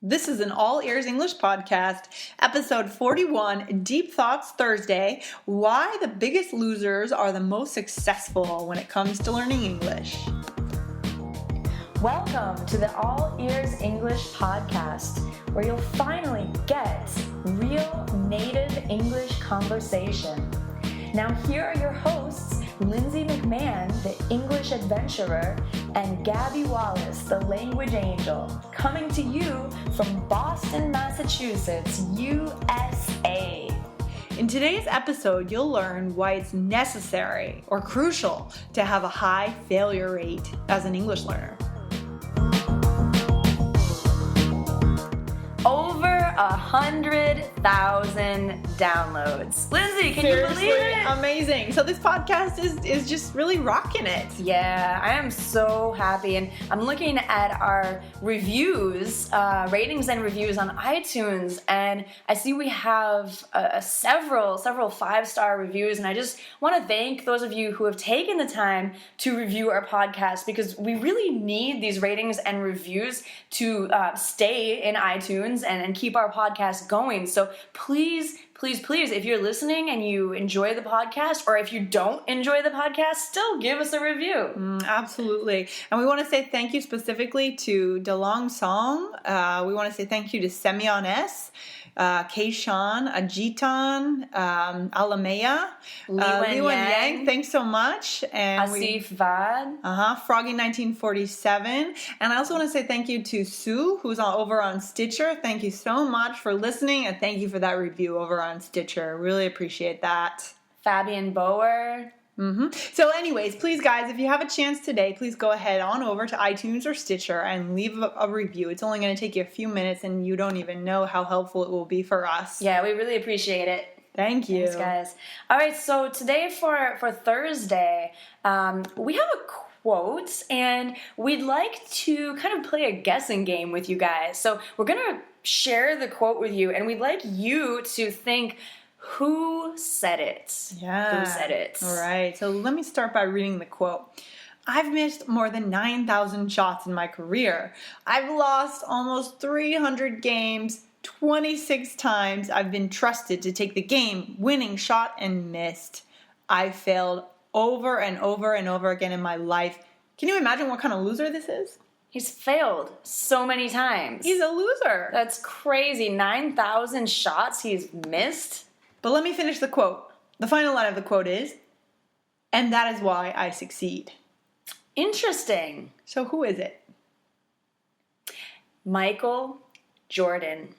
This is an All Ears English podcast, episode 41, Deep Thoughts Thursday, Why the Biggest Losers Are the Most Successful When It Comes to Learning English. Welcome to the All Ears English podcast, where you'll finally get real native English conversation. Now here are your hosts, Lindsay McMahon, the English adventurer, and Gabby Wallace, the language angel, coming to you from Boston, Massachusetts, USA. In today's episode, you'll learn why it's necessary or crucial to have a high failure rate as an English learner. Over 100,000 downloads. Lindsay, can you believe it? Amazing. So this podcast is just really rocking it. Yeah, I am so happy. And I'm looking at our reviews, ratings and reviews on iTunes, and I see we have several 5-star reviews. And I just want to thank those of you who have taken the time to review our podcast, because we really need these ratings and reviews to stay in iTunes and keep our podcast going. So please, if you're listening and you enjoy the podcast, or if you don't enjoy the podcast, still give us a review. Absolutely. And we want to say thank you specifically to DeLong Song. We want to say thank you to Semyon S., Keishan, Ajitan, Alamea, Liwen Yang. Thanks so much. And Asif Vad. Froggy1947. And I also want to say thank you to Sue, who's over on Stitcher. Thank you so much for listening, and thank you for that review over on Stitcher. Really appreciate that. Fabian Bower. So anyways, please guys, if you have a chance today, please go ahead on over to iTunes or Stitcher and leave a review. It's only going to take you a few minutes, and you don't even know how helpful it will be for us. Yeah, we really appreciate it. Thank you. Thanks, guys. All right, so today for Thursday, we have a quote, and we'd like to kind of play a guessing game with you guys. So we're going to share the quote with you, and we'd like you to think, who said it? Yeah. Who said it? All right. So let me start by reading the quote. I've missed more than 9,000 shots in my career. I've lost almost 300 games. 26 times I've been trusted to take the game-winning shot and missed. I failed over and over and over again in my life. Can you imagine what kind of loser this is? He's failed so many times. He's a loser. That's crazy. 9,000 shots he's missed. But let me finish the quote. The final line of the quote is, and that is why I succeed. Interesting. So who is it? Michael Jordan.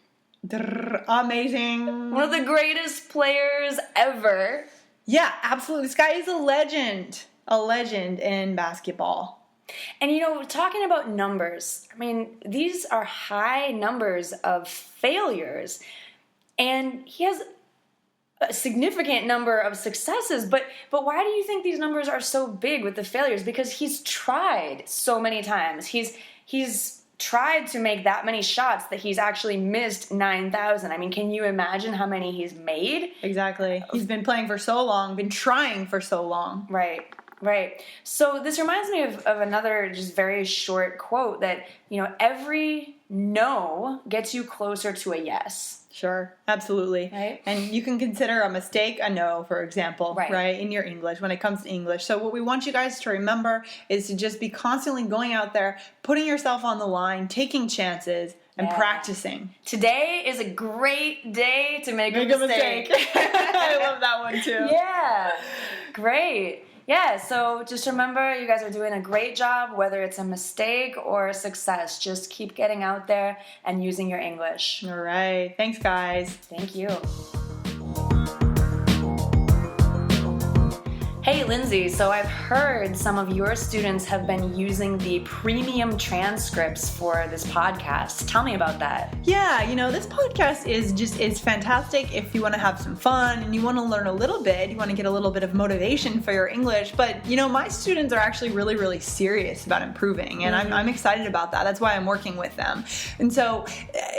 Amazing. One of the greatest players ever. Yeah, absolutely. This guy is a legend in basketball. And talking about numbers, I mean, these are high numbers of failures. And he has a significant number of successes, but why do you think these numbers are so big with the failures? Because he's tried so many times. He's tried to make that many shots that he's actually missed 9,000. I mean, can you imagine how many he's made? Exactly. He's been playing for so long, been trying for so long. Right. So this reminds me of another just very short quote that, every no gets you closer to a yes. Sure, absolutely. Right. And you can consider a mistake a no, for example, right, in your English, when it comes to English. So what we want you guys to remember is to just be constantly going out there, putting yourself on the line, taking chances, and practicing. Today is a great day to make a mistake. I love that one too. Yeah, great. Yeah, so just remember, you guys are doing a great job, whether it's a mistake or a success. Just keep getting out there and using your English. All right. Thanks, guys. Thank you. Hey, Lindsay, so I've heard some of your students have been using the premium transcripts for this podcast. Tell me about that. Yeah, this podcast is fantastic if you want to have some fun and you want to learn a little bit, you want to get a little bit of motivation for your English. But, my students are actually really, really serious about improving, and I'm excited about that. That's why I'm working with them. And so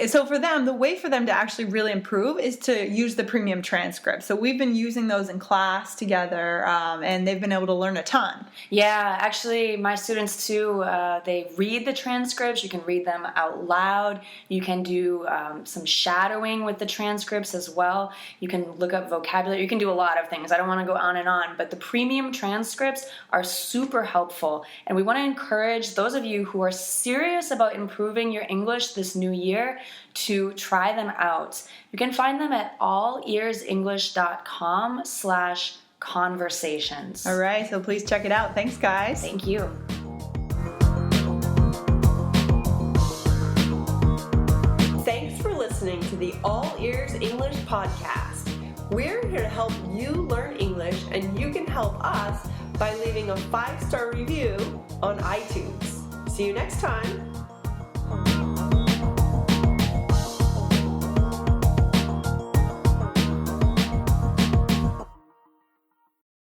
for them, the way for them to actually really improve is to use the premium transcripts. So we've been using those in class together. and they've been able to learn a ton. Yeah, actually, my students too, they read the transcripts. You can read them out loud. You can do some shadowing with the transcripts as well. You can look up vocabulary. You can do a lot of things. I don't want to go on and on, but the premium transcripts are super helpful. And we want to encourage those of you who are serious about improving your English this new year to try them out. You can find them at allearsenglish.com/conversations. All right, so please check it out. Thanks, guys. Thank you. Thanks for listening to the All Ears English podcast. We're here to help you learn English, and you can help us by leaving a 5-star review on iTunes. See you next time.